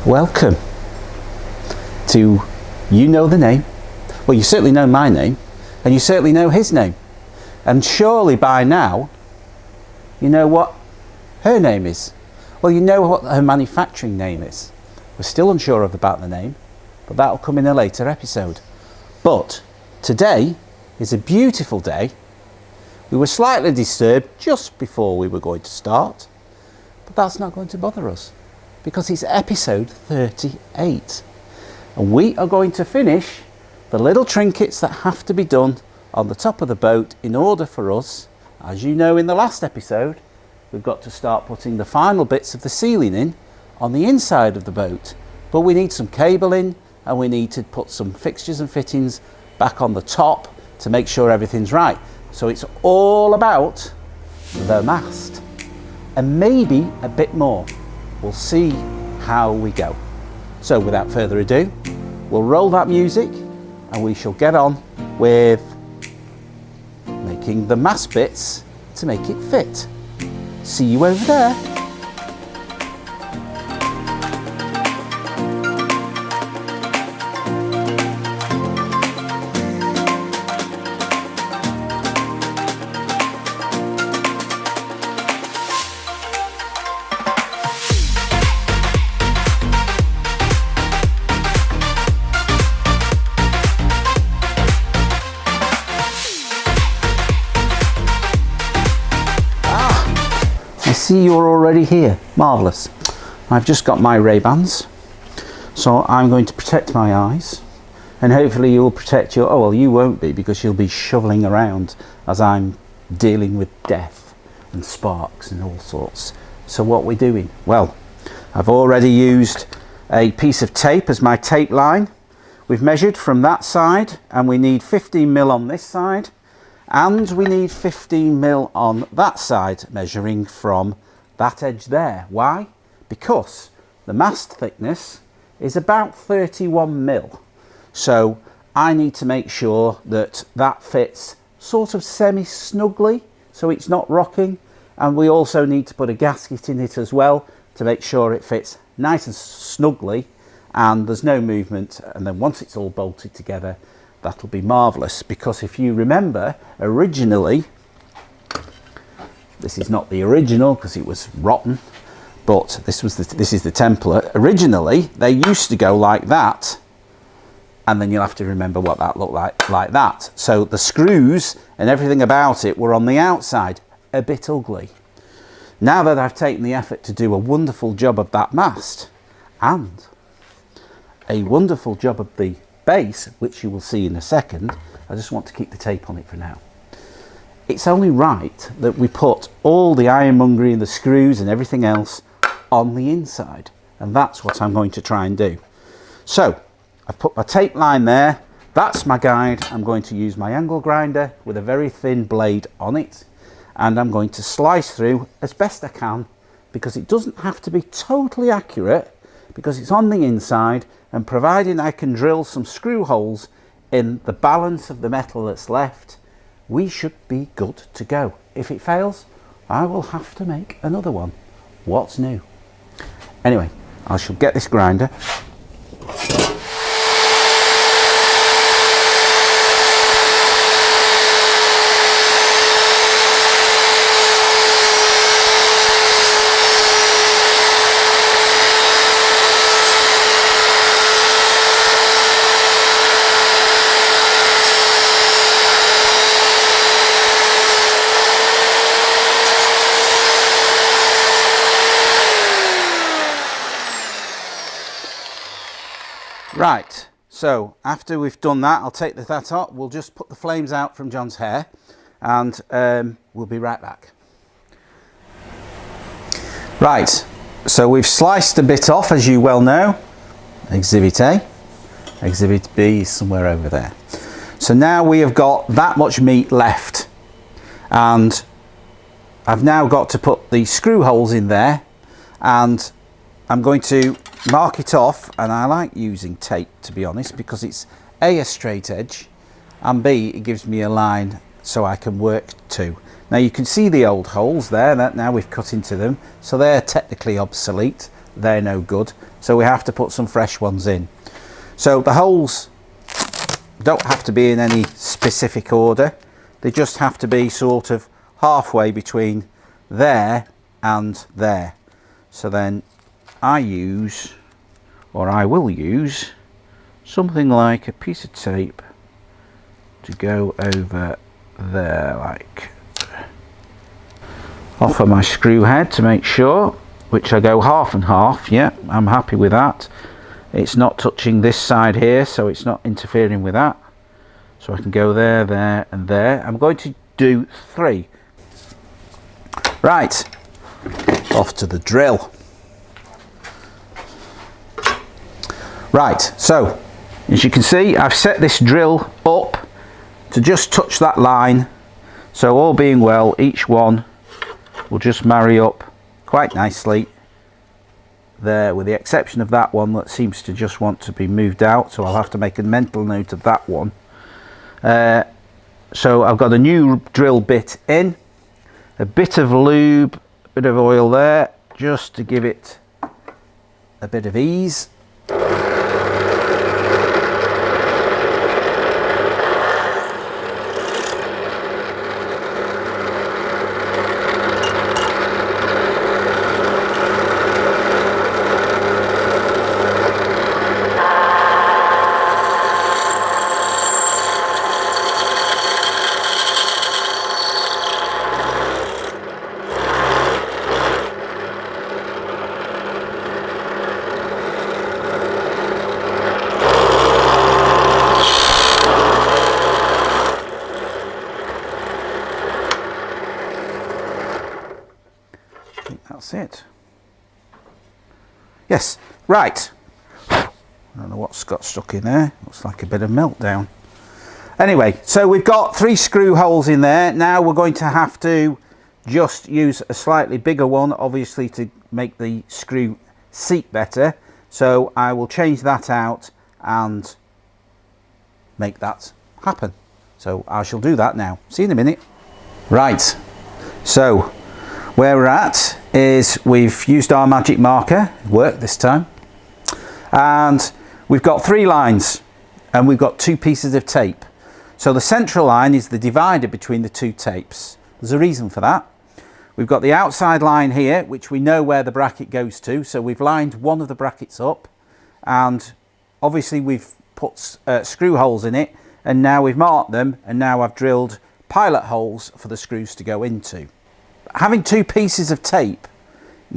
Welcome to You Know the Name. Well, you certainly know my name, and you certainly know his name. And surely by now, you know what her name is. Well, you know what her manufacturing name is. We're still unsure about the name, but that'll come in a later episode. But today is a beautiful day. We were slightly disturbed just before we were going to start, but that's not going to bother us because it's episode 38. And we are going to finish the little trinkets that have to be done on the top of the boat in order for us, as you know in the last episode, we've got to start putting the final bits of the ceiling in on the inside of the boat. But we need some cabling and we need to put some fixtures and fittings back on the top to make sure everything's right. So it's all about the mast and maybe a bit more. We'll see how we go. So without further ado, we'll roll that music and we shall get on with making the mast bits to make it fit. See you over there. See, you're already here. Marvellous. I've just got my Ray-Bans, so I'm going to protect my eyes, and hopefully you'll protect your... Oh, well, you won't be, because you'll be shoveling around as I'm dealing with death and sparks and all sorts. So what we're doing? Well, I've already used a piece of tape as my tape line. We've measured from that side, and we need 15mm on this side. And we need 15mm on that side, measuring from that edge there. Why? Because the mast thickness is about 31mm. So I need to make sure that that fits sort of semi-snugly, so it's not rocking. And we also need to put a gasket in it as well to make sure it fits nice and snugly and there's no movement. And then once it's all bolted together, that'll be marvellous, because if you remember, originally, this is not the original because it was rotten, but this is the template. Originally, they used to go like that, and then you'll have to remember what that looked like that. So the screws and everything about it were on the outside, a bit ugly. Now that I've taken the effort to do a wonderful job of that mast, and a wonderful job of the base, which you will see in a second, I just want to keep the tape on it for now. It's only right that we put all the ironmongery and the screws and everything else on the inside, and that's what I'm going to try and do. So I've put my tape line there, that's my guide. I'm going to use my angle grinder with a very thin blade on it, and I'm going to slice through as best I can, because it doesn't have to be totally accurate, because it's on the inside, and providing I can drill some screw holes in the balance of the metal that's left, we should be good to go. If it fails, I will have to make another one. What's new? Anyway, I shall get this grinder. Right, so after we've done that, I'll take that up. We'll just put the flames out from John's hair, and we'll be right back. Right, so we've sliced a bit off, as you well know. Exhibit A. Exhibit B is somewhere over there. So now we have got that much meat left, and I've now got to put the screw holes in there, and I'm going to mark it off. And I like using tape, to be honest, because it's A, a straight edge, and B, it gives me a line so I can work to. Now you can see the old holes there that now we've cut into them, so they're technically obsolete. they're no good, so we have to put some fresh ones in. So the holes don't have to be in any specific order, they just have to be sort of halfway between there and there. So then I will use something like a piece of tape to go over there, like off of my screw head to make sure, which I go half and half. Yeah, I'm happy with that. It's not touching this side here, so it's not interfering with that. So I can go there, there and there. I'm going to do 3. Right, off to the drill. Right, so as you can see, I've set this drill up to just touch that line, so all being well, each one will just marry up quite nicely there, with the exception of that one that seems to just want to be moved out, so I'll have to make a mental note of that one. So I've got a new drill bit in, a bit of lube, a bit of oil there, just to give it a bit of ease. That's it. Yes, right. I don't know what's got stuck in there. Looks like a bit of meltdown. Anyway, so we've got 3 screw holes in there. Now we're going to have to just use a slightly bigger one, obviously, to make the screw seat better. So I will change that out and make that happen. So I shall do that now. See you in a minute. Right, so where we're at is we've used our magic marker, it worked this time, and we've got 3 lines and we've got 2 pieces of tape. So the central line is the divider between the 2 tapes. There's a reason for that. We've got the outside line here, which we know where the bracket goes to, so we've lined one of the brackets up, and obviously we've put screw holes in it, and now we've marked them, and now I've drilled pilot holes for the screws to go into. Having 2 pieces of tape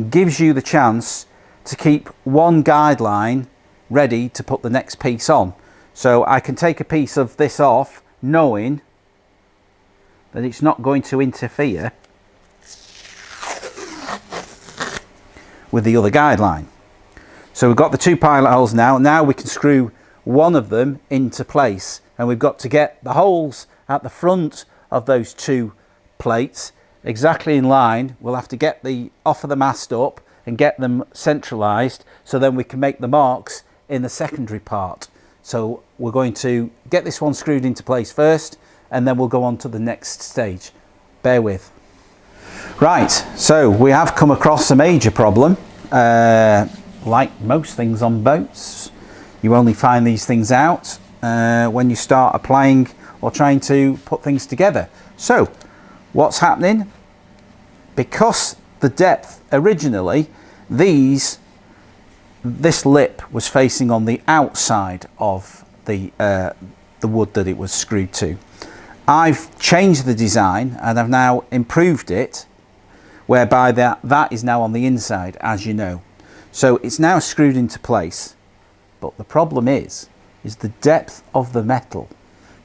gives you the chance to keep one guideline ready to put the next piece on. So I can take a piece of this off knowing that it's not going to interfere with the other guideline. So we've got the 2 pilot holes now. Now we can screw one of them into place, and we've got to get the holes at the front of those 2 plates exactly in line. We'll have to get the off of the mast up and get them centralized, so then we can make the marks in the secondary part. So we're going to get this one screwed into place first, and then we'll go on to the next stage. Bear with. Right, so we have come across a major problem. Like most things on boats, you only find these things out when you start applying or trying to put things together. So what's happening? Because the depth originally, this lip was facing on the outside of the wood that it was screwed to. I've changed the design and I've now improved it, whereby that is now on the inside, as you know. So it's now screwed into place. But the problem is the depth of the metal,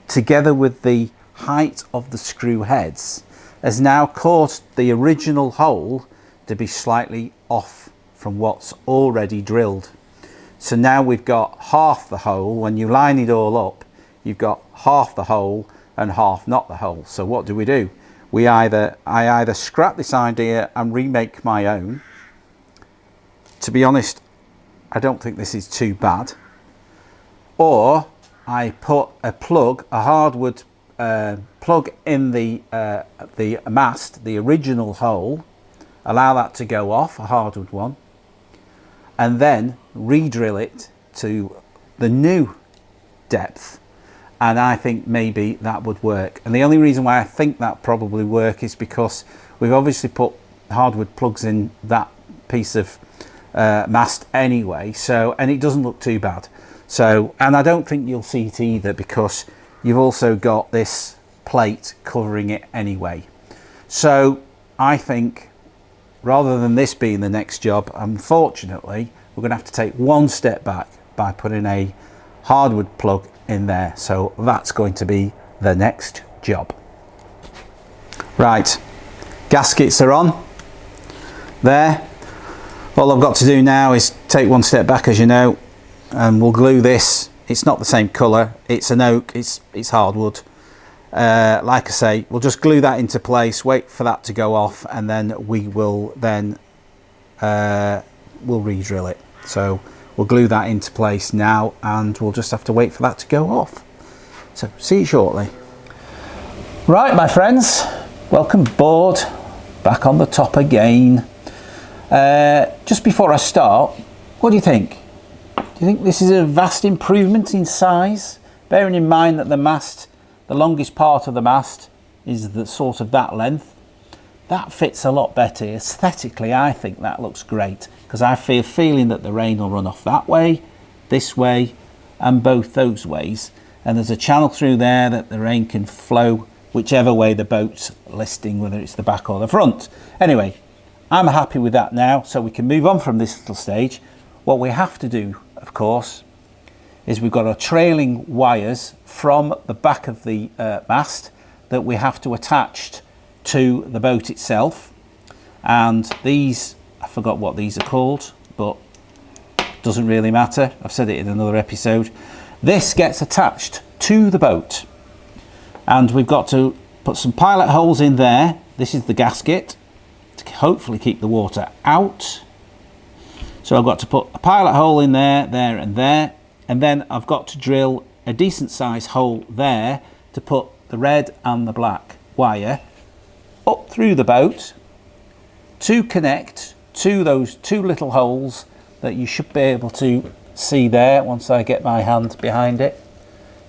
together with the height of the screw heads, has now caused the original hole to be slightly off from what's already drilled. So now we've got half the hole. When you line it all up, you've got half the hole and half not the hole. So what do? I either scrap this idea and remake my own. To be honest, I don't think this is too bad. Or I put a plug, a hardwood plug in the mast, the original hole, allow that to go off, a hardwood one, and then re-drill it to the new depth, and I think maybe that would work. And the only reason why I think that probably work is because we've obviously put hardwood plugs in that piece of mast anyway, so, and it doesn't look too bad. So, and I don't think you'll see it either because you've also got this plate covering it anyway. So I think rather than this being the next job, unfortunately we're going to have to take one step back by putting a hardwood plug in there. So that's going to be the next job. Right, gaskets are on there. All I've got to do now is take one step back, as you know, and we'll glue this. It's not the same colour, it's an oak, it's hardwood. Like I say, we'll just glue that into place, wait for that to go off, and then we will then we'll re-drill it. So we'll glue that into place now, and we'll just have to wait for that to go off. So see you shortly. Right, my friends, welcome aboard, back on the top again. Just before I start, what do you think? Do you think this is a vast improvement in size? Bearing in mind that the mast, the longest part of the mast is the sort of that length. That fits a lot better. Aesthetically, I think that looks great because I feel feeling that the rain will run off that way, this way, and both those ways. And there's a channel through there that the rain can flow whichever way the boat's listing, whether it's the back or the front. Anyway, I'm happy with that now, so we can move on from this little stage. What we have to do, of course, is we've got our trailing wires from the back of the mast that we have to attach to the boat itself. And these, I forgot what these are called, but doesn't really matter. I've said it in another episode. This gets attached to the boat, and we've got to put some pilot holes in there. This is the gasket to hopefully keep the water out. So I've got to put a pilot hole in there, there and there, and then I've got to drill a decent sized hole there to put the red and the black wire up through the boat to connect to those two little holes that you should be able to see there. Once I get my hand behind it,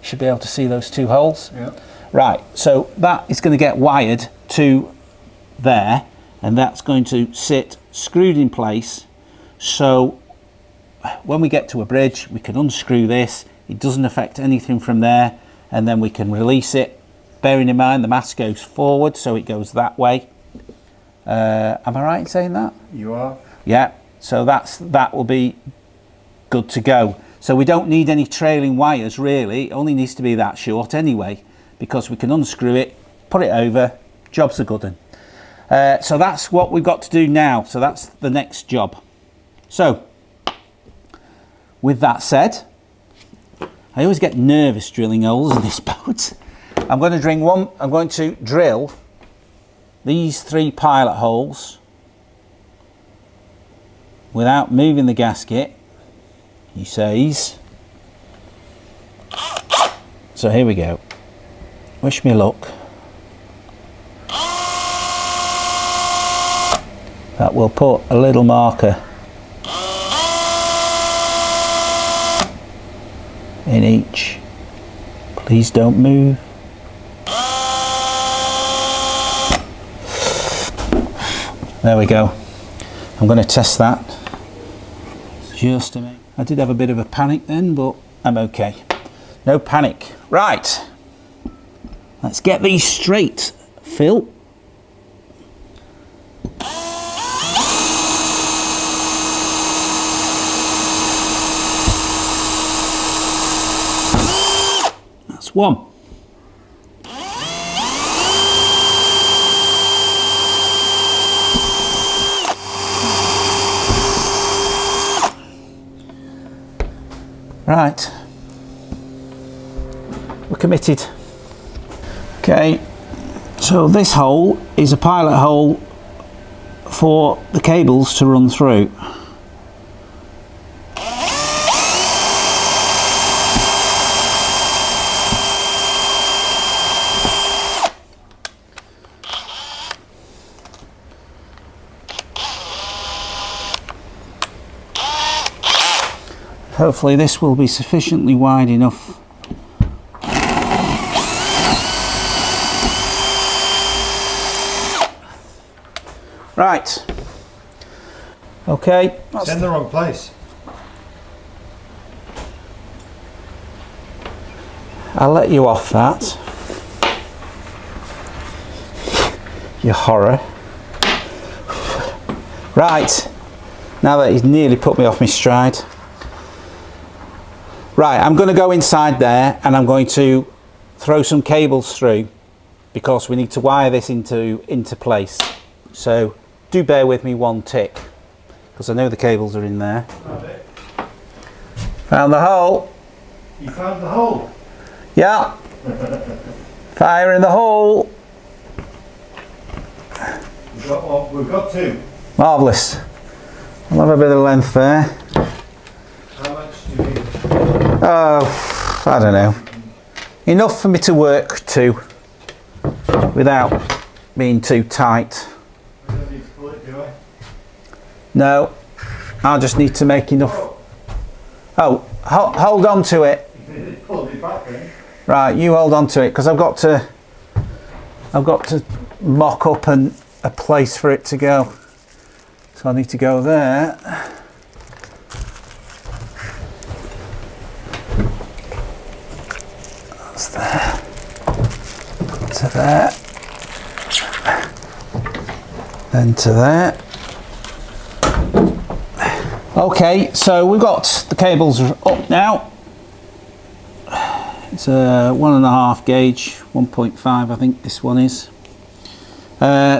you should be able to see those two holes. Yeah. Right, so that is going to get wired to there, and that's going to sit screwed in place. So when we get to a bridge, we can unscrew this. It doesn't affect anything from there, and then we can release it. Bearing in mind the mast goes forward, so it goes that way. Am I right in saying that? You are. Yeah, so that will be good to go. So we don't need any trailing wires really. It only needs to be that short anyway, because we can unscrew it, put it over, job's a good one. So that's what we've got to do now. So that's the next job. So, with that said, I always get nervous drilling holes in this boat. I'm going to drill these 3 pilot holes without moving the gasket, he says. So here we go. Wish me luck. That will put a little marker in each. Please don't move. There we go. I'm going to test that just a minute. I did have a bit of a panic then, but I'm okay. No panic. Right, let's get these straight, Phil. That's one. Right, we're committed. Okay, so this hole is a pilot hole for the cables to run through. Hopefully this will be sufficiently wide enough. Right. Okay. It's in the wrong place. I'll let you off that. You horror. Right. Now that he's nearly put me off my stride. Right, I'm going to go inside there and I'm going to throw some cables through because we need to wire this into place. So do bear with me one tick because I know the cables are in there. Found the hole. You found the hole? Yeah. Fire in the hole. We've got one. We've got two. Marvellous. I'll have a bit of length there. How much do you need? Oh, I don't know. Enough for me to work to without being too tight. We don't need to pull it, do I? No, I'll just need to make enough. Oh, hold on to it. You pulled it back then. Right, you hold on to it because I've got to mock up a place for it to go. So I need to go there. That's there. To there. Then to there. Okay, so we've got the cables up now. It's a 1.5 gauge, 1.5 I think this one is.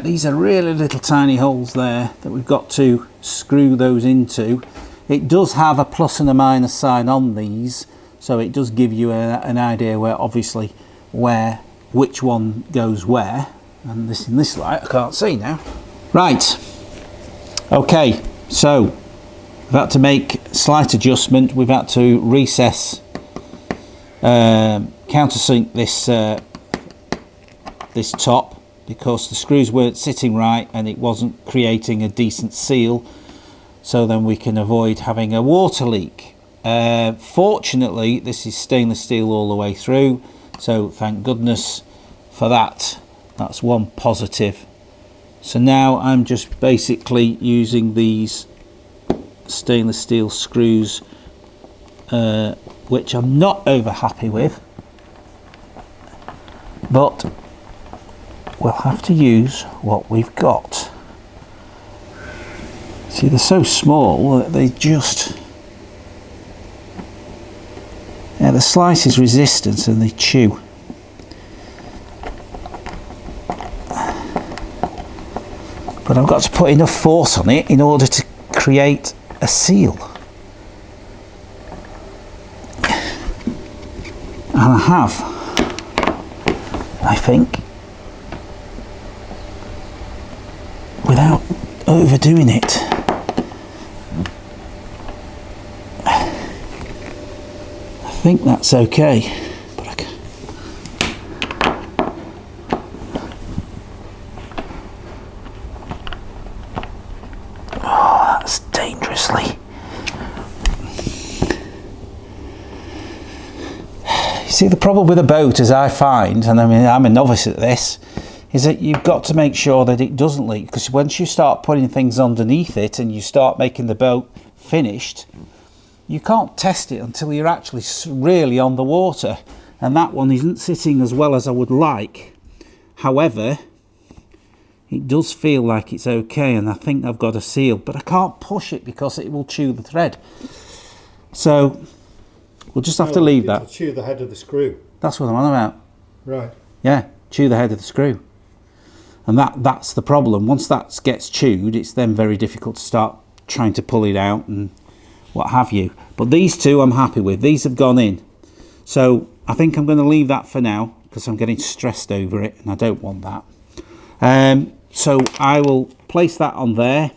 These are really little tiny holes there that we've got to screw those into. It does have a plus and a minus sign on these, so it does give you an idea where obviously which one goes where. And this in this light I can't see now. Right, okay, so we've had to make a slight adjustment. We've had to recess, countersink this top because the screws weren't sitting right and it wasn't creating a decent seal, so then we can avoid having a water leak. Fortunately this is stainless steel all the way through, so thank goodness for that. That's one positive. So now I'm just basically using these stainless steel screws, which I'm not over happy with, but we'll have to use what we've got. See, they're so small that they just, the slice is resistance and they chew. But I've got to put enough force on it in order to create a seal. And I have, I think, without overdoing it. I think that's okay. But I can. Oh, that's dangerously. See, the problem with a boat, as I find, and I mean I'm a novice at this, is that you've got to make sure that it doesn't leak, because once you start putting things underneath it and you start making the boat finished, you can't test it until you're actually really on the water, and that one isn't sitting as well as I would like. However, it does feel like it's okay, and I think I've got a seal, but I can't push it because it will chew the thread. So we'll just have to leave that. It'll chew the head of the screw. That's what I'm on about. Right. Yeah, chew the head of the screw. And that's the problem. Once that gets chewed, it's then very difficult to start trying to pull it out and what have you. But these two I'm happy with. These have gone in. So I think I'm going to leave that for now because I'm getting stressed over it and I don't want that. So I will place that on there.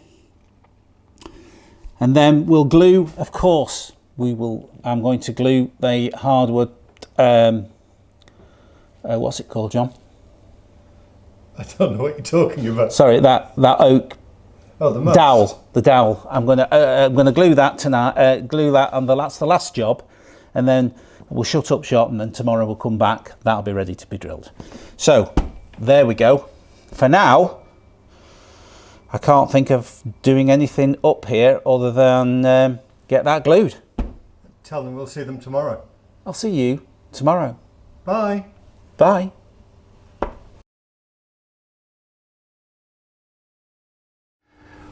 And then we'll glue, of course, I'm going to glue the hardwood, what's it called, John? I don't know what you're talking about. Sorry, that oak. Oh, Oh, the must. dowel. The dowel. I'm gonna glue that tonight. Glue that, and that's the last job, and then we'll shut up shop, and then tomorrow we'll come back. That'll be ready to be drilled. So there we go. For now, I can't think of doing anything up here other than get that glued. Tell them we'll see them tomorrow. I'll see you tomorrow. Bye. Bye.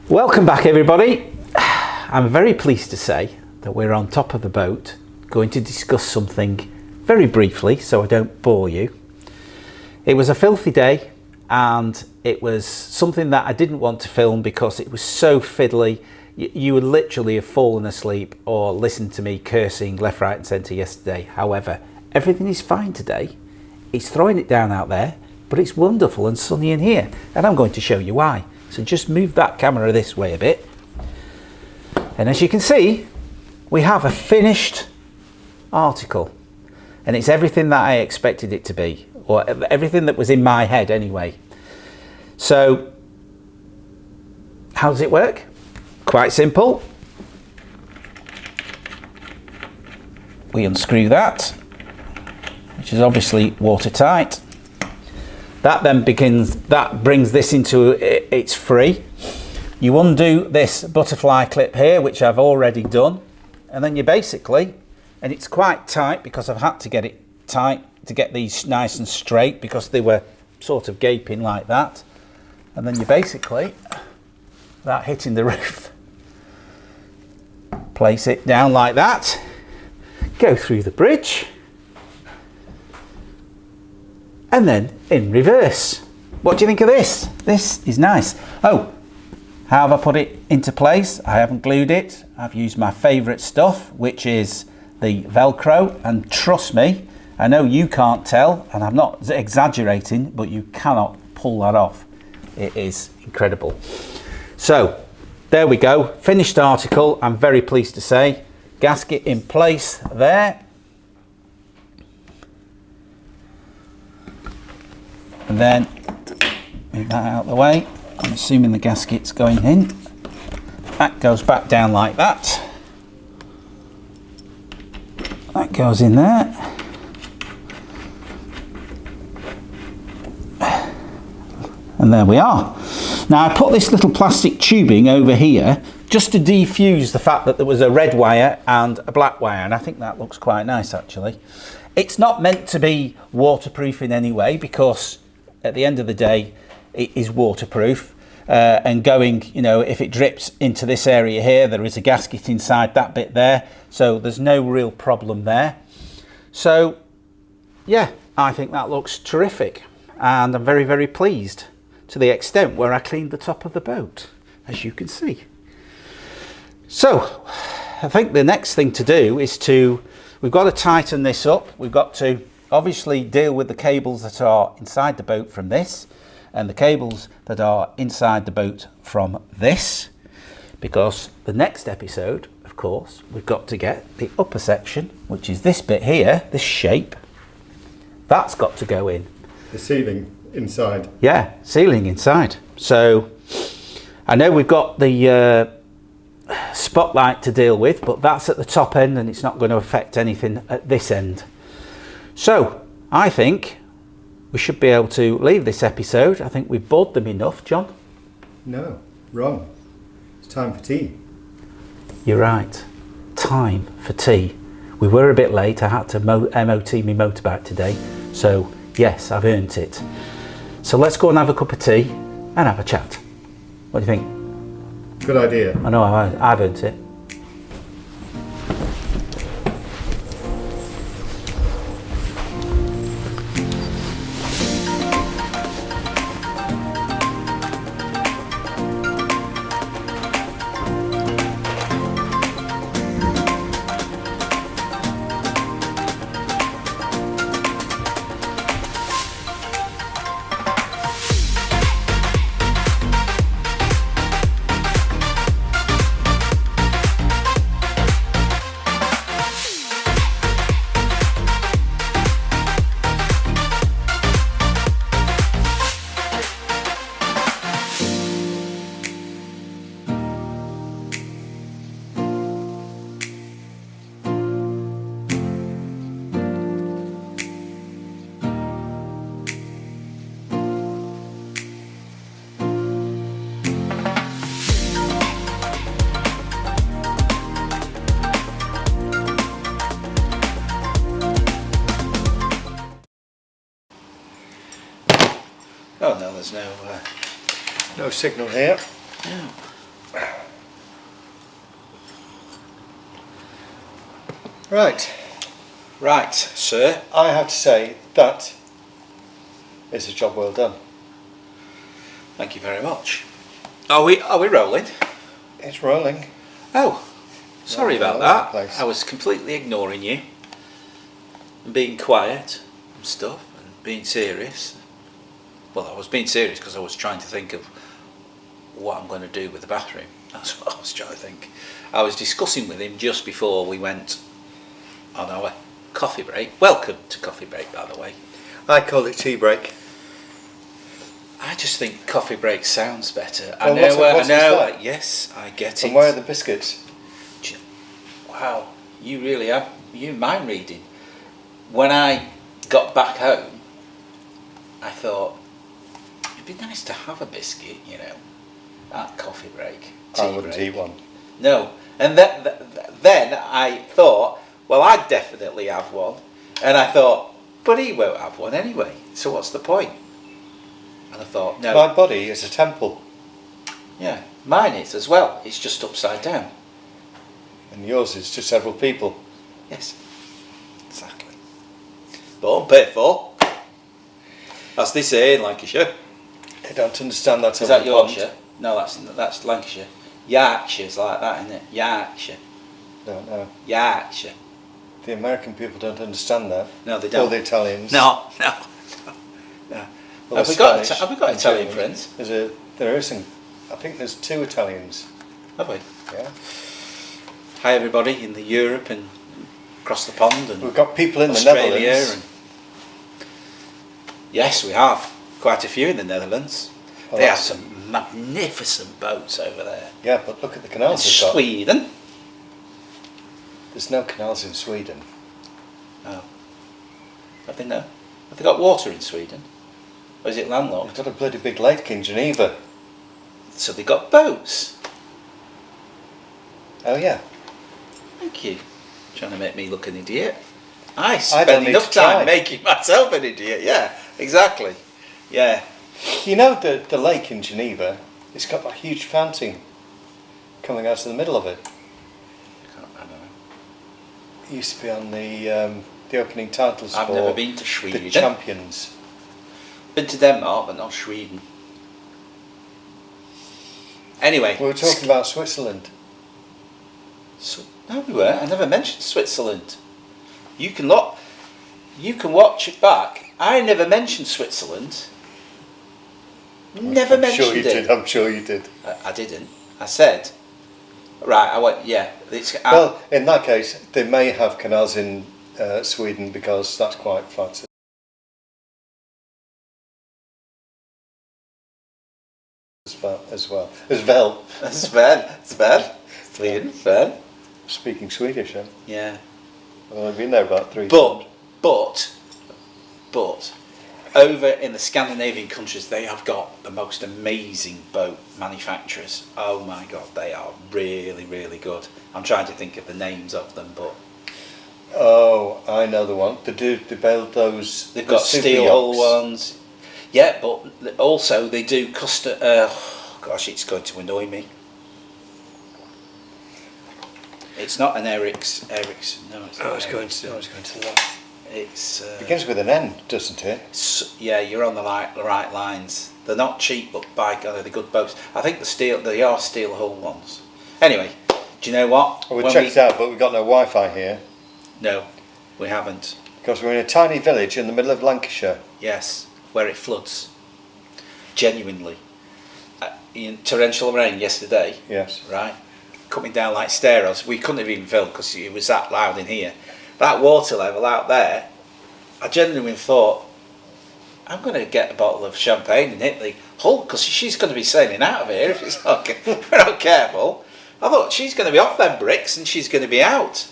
Welcome back, everybody. I'm very pleased to say that we're on top of the boat, going to discuss something very briefly so I don't bore you. It was a filthy day, and it was something that I didn't want to film because it was so fiddly. You would literally have fallen asleep or listened to me cursing left, right and centre yesterday. However, everything is fine today. It's throwing it down out there, but it's wonderful and sunny in here, and I'm going to show you why. So just move that camera this way a bit. And as you can see, we have a finished article, and it's everything that I expected it to be, or everything that was in my head anyway. So how does it work? Quite simple. We unscrew that, which is obviously watertight. That brings this into its free. You undo this butterfly clip here, which I've already done, and then you basically, and it's quite tight because I've had to get it tight to get these nice and straight because they were sort of gaping like that. And then you basically, without hitting the roof, place it down like that, go through the bridge, and then in reverse. What do you think of this? This is nice. Oh, how have I put it into place? I haven't glued it. I've used my favourite stuff, which is the Velcro, and trust me, I know you can't tell, and I'm not exaggerating, but you cannot pull that off. It is incredible. So there we go, finished article. I'm very pleased to say. Gasket in place there. And then move that out of the way. I'm assuming the gasket's going in. That goes back down like that. That goes in there. And there we are. Now I put this little plastic tubing over here just to defuse the fact that there was a red wire and a black wire, and I think that looks quite nice actually. It's not meant to be waterproof in any way because at the end of the day it is waterproof, and going, you know, if it drips into this area here, there is a gasket inside that bit there, so there's no real problem there. So yeah, I think that looks terrific, and I'm very, very pleased, to the extent where I cleaned the top of the boat, as you can see. So I think the next thing to do is we've got to tighten this up. We've got to obviously deal with the cables that are inside the boat from this, and the cables that are inside the boat from this, because the next episode, of course, we've got to get the upper section, which is this bit here, this shape, that's got to go in. The ceiling inside. Yeah, ceiling inside. So I know we've got the spotlight to deal with, but that's at the top end and it's not going to affect anything at this end. So I think we should be able to leave this episode. I think we've bored them enough, John. No, wrong. It's time for tea. You're right. Time for tea. We were a bit late. I had to MOT my motorbike today. So yes, I've earned it. So let's go and have a cup of tea and have a chat. What do you think? Good idea. I know I've earned it. there's no... No signal here. No. Right, sir. I have to say that is a job well done. Thank you very much. Are we rolling? It's rolling. Oh, sorry Rolling about all over the that. place. I was completely ignoring you and being quiet and stuff and being serious. Well, I was being serious because I was trying to think of what I'm going to do with the bathroom. That's what I was trying to think. I was discussing with him just before we went on our coffee break. Welcome to coffee break, by the way. I call it tea break. I just think coffee break sounds better. Well, what's that? Yes, I get it. And where are the biscuits? Wow, you really have, you mind reading. When I got back home, I thought, it'd be nice to have a biscuit, you know, at coffee break. I wouldn't eat one. No, and then I thought, well, I'd definitely have one. And I thought, but he won't have one anyway, so what's the point? And I thought, no. My body is a temple. Yeah, mine is as well. It's just upside down. And yours is to several people. Yes, exactly. But unpaid for. As they say in Lancashire. I don't understand that. Is that Yorkshire? No, that's Lancashire. Yorkshire's like that, isn't it? Yorkshire. No. Yorkshire. The American people don't understand that. No, they don't. Or the Italians. No. Well, Have we got Italian friends? There is, I think there's 2 Italians. Have we? Yeah. Hi everybody in the Europe and across the pond and We've got people in Australia the Netherlands. and yes, we have quite a few in the Netherlands. Well, they have some magnificent boats over there. Yeah, but look at the canals In they've got. Sweden. There's no canals in Sweden. Oh. Have they no? Have they got water in Sweden? Or is it landlocked? We've got a bloody big lake in Geneva. So they got boats. Oh yeah. Thank you. Trying to make me look an idiot. I don't spend need enough to try. time making myself an idiot. Yeah, exactly. Yeah. You know the lake in Geneva, it's got a huge fountain coming out of the middle of it. I don't know. It used to be on the opening titles I've for never been to Sweden. the champions. Been to Denmark, but not Sweden. Anyway. We were talking about Switzerland. No, we weren't. I never mentioned Switzerland. You can watch it back. I never mentioned Switzerland. Never mentioned it. I'm sure you did. I didn't. I said, right, I went, yeah. Well, in that case, they may have canals in Sweden because that's quite flat as well. Sweden. Speaking Swedish, huh? Yeah. Well, I've been there about 3 But, times. but, over in the Scandinavian countries, they have got the most amazing boat manufacturers. Oh my God, they are really, really good. I'm trying to think of the names of them, but... Oh, I know the one. They build those... They've got steel hull ones. Yeah, but also they do custom... gosh, it's going to annoy me. It's not an Eric's. No, it's not. I was going to that. It's Begins with an N, doesn't it? yeah, you're on the right lines. They're not cheap, but by God, they're good boats. I think they are steel hull ones. Anyway, do you know what? Well, we checked it out, but we've got no Wi-Fi here. No, we haven't. Because we're in a tiny village in the middle of Lancashire. Yes, where it floods. Genuinely. In torrential rain yesterday. Yes. Right. Coming down like stairs. We couldn't have even filmed because it was that loud in here. That water level out there, I genuinely thought, I'm going to get a bottle of champagne and hit the hull because she's going to be sailing out of here if it's not, if we're not careful. I thought she's going to be off them bricks and she's going to be out.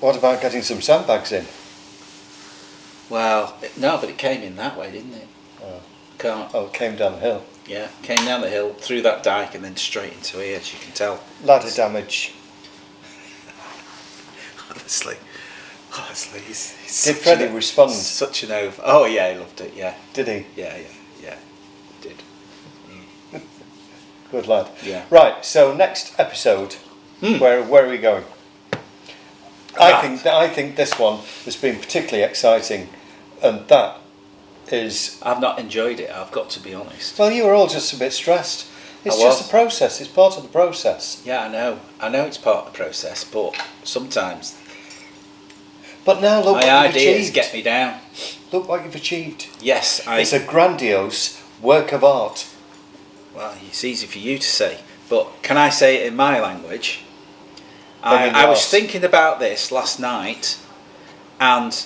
What about getting some sandbags in? Well, no, but it came in that way, didn't it? Oh, it came down the hill. Yeah, came down the hill, through that dyke and then straight into here, as you can tell. Ladder damage. Honestly, he's Did Freddie respond? Such an over. Oh yeah, he loved it. Yeah. Did he? Yeah. Good lad. Yeah. Right. So next episode, where are we going? I think this one has been particularly exciting, and that is. I've not enjoyed it. I've got to be honest. Well, you were all just a bit stressed. It's just a process. It's part of the process. Yeah, I know. I know it's part of the process, but sometimes. But now look my what you've ideas achieved. get me down. Look what you've achieved. Yes, It's a grandiose work of art. Well, it's easy for you to say, but can I say it in my language? I was thinking about this last night, and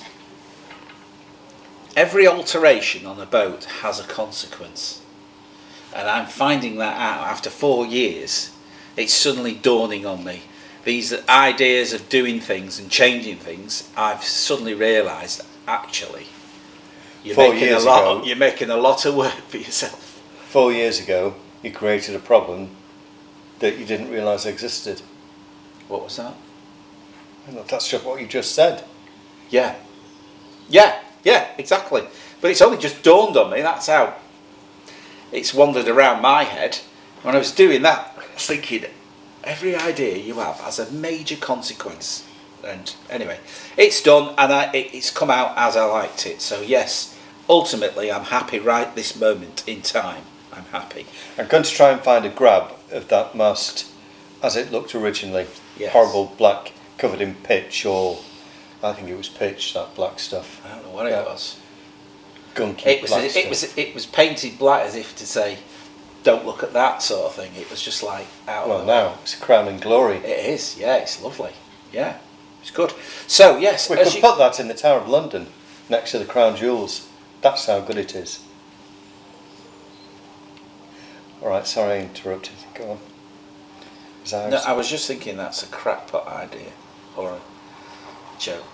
every alteration on a boat has a consequence. And I'm finding that out after 4 years. It's suddenly dawning on me. These ideas of doing things and changing things, I've suddenly realised, actually, you're making a lot of work for yourself. 4 years ago, you created a problem that you didn't realise existed. What was that? Well, that's just what you just said. Yeah, exactly. But it's only just dawned on me, that's how it's wandered around my head. When I was doing that, I was thinking, every idea you have has a major consequence. And anyway, it's done, and it's come out as I liked it. So yes, ultimately I'm happy right this moment in time. I'm happy. I'm going to try and find a grab of that mast as it looked originally. Yes. Horrible black, covered in pitch, or I think it was pitch, that black stuff. I don't know what it was. Gunky black stuff. It was painted black as if to say, don't look at that sort of thing. It was just like out Well, of the now it's a crowning glory. It is, yeah, it's lovely. Yeah, it's good. So yes, We could put that in the Tower of London next to the Crown Jewels. That's how good it is. Alright, sorry I interrupted. Go on. No, I was just thinking that's a crackpot idea or a joke.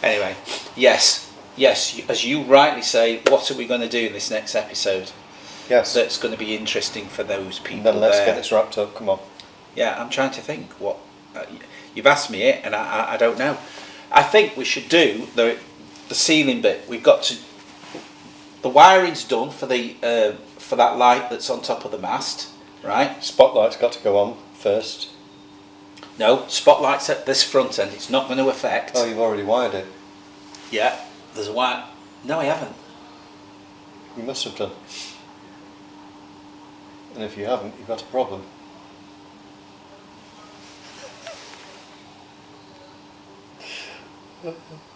Anyway, yes, as you rightly say, what are we going to do in this next episode? Yes. That's going to be interesting for those people. And then let's get this wrapped up. Come on. Yeah, I'm trying to think what you've asked me it, and I don't know. I think we should do the ceiling bit. We've got to. The wiring's done for that light that's on top of the mast, right? Spotlight's got to go on first. No, spotlight's at this front end. It's not going to affect. Oh, you've already wired it. Yeah, there's a wire. No, I haven't. You must have done. And if you haven't, you've got a problem.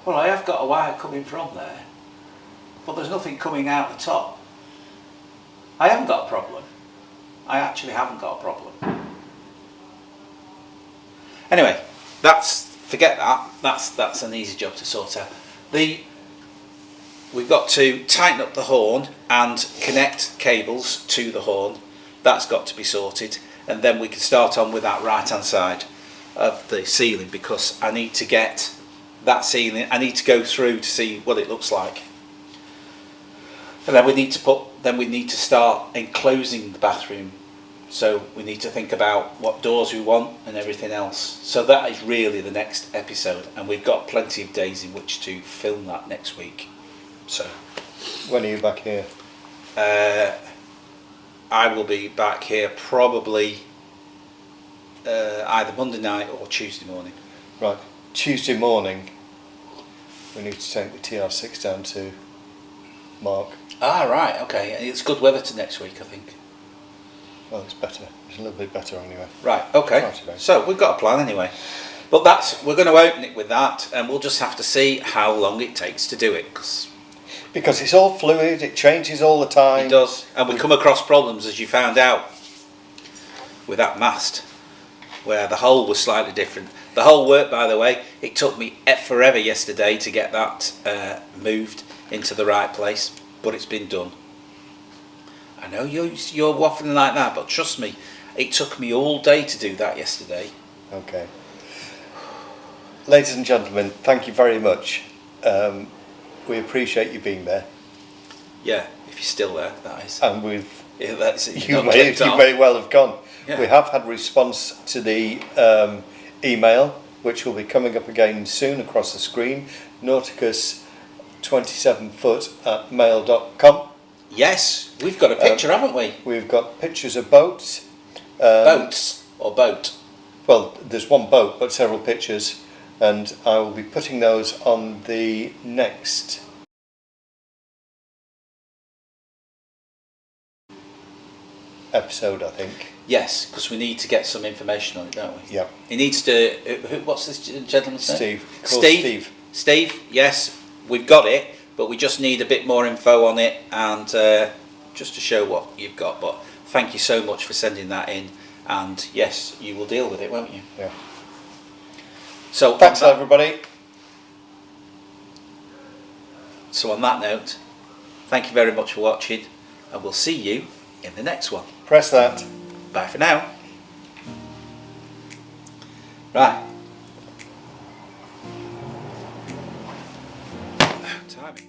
Well, I have got a wire coming from there, but there's nothing coming out the top. I haven't got a problem. I actually haven't got a problem. Anyway, forget that. That's an easy job to sort out. We've got to tighten up the horn and connect cables to the horn. That's got to be sorted, and then we can start on with that right hand side of the ceiling, because I need to get that ceiling. I need to go through to see what it looks like, and then we need to start enclosing the bathroom. So we need to think about what doors we want and everything else. So that is really the next episode, and we've got plenty of days in which to film that next week. So when are you back here? I will be back here probably either Monday night or Tuesday morning. Right, Tuesday morning we need to take the TR6 down to Mark. Ah, right, okay. It's good weather to next week, I think. Well, it's better. It's a little bit better anyway. Right, okay. So we've got a plan anyway. But we're going to open it with that, and we'll just have to see how long it takes to do it. Because it's all fluid, it changes all the time. It does. And we come across problems, as you found out, with that mast, where the hole was slightly different. The hole worked, by the way. It took me forever yesterday to get that moved into the right place, but it's been done. I know you're waffling like that, but trust me, it took me all day to do that yesterday. Okay. Ladies and gentlemen, thank you very much. We appreciate you being there. Yeah, if you're still there, that is. And you may well have gone. Yeah. We have had response to the email, which will be coming up again soon across the screen. Nauticus27 at mail.com. Yes, we've got a picture, haven't we? We've got pictures of boats. Boats or boat? Well, there's one boat, but several pictures, and I will be putting those on the next episode, I think. Yes, because we need to get some information on it, don't we? Yeah. He needs to. What's this gentleman's name? Steve. Steve. Yes, we've got it, but we just need a bit more info on it, and just to show what you've got. But thank you so much for sending that in, and yes, you will deal with it, won't you? Yeah. So thanks, everybody. So on that note, thank you very much for watching, and we'll see you in the next one. Press that. Bye for now. Right. Timing.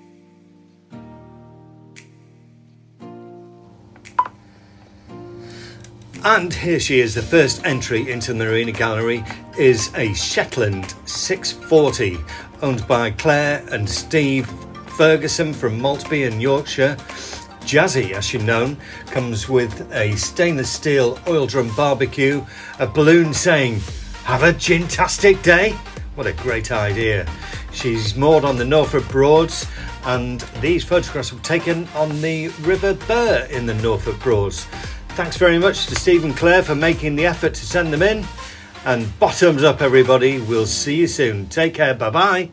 And here she is. The first entry into the Marina Gallery is a Shetland 640 owned by Claire and Steve Ferguson from Maltby in Yorkshire. Jazzy, as she's known, comes with a stainless steel oil drum barbecue, a balloon saying, "Have a gin-tastic day." What a great idea. She's moored on the Norfolk Broads, and these photographs were taken on the River Bure in the Norfolk Broads. Thanks very much to Steve and Claire for making the effort to send them in, and bottoms up, everybody. We'll see you soon. Take care. Bye-bye.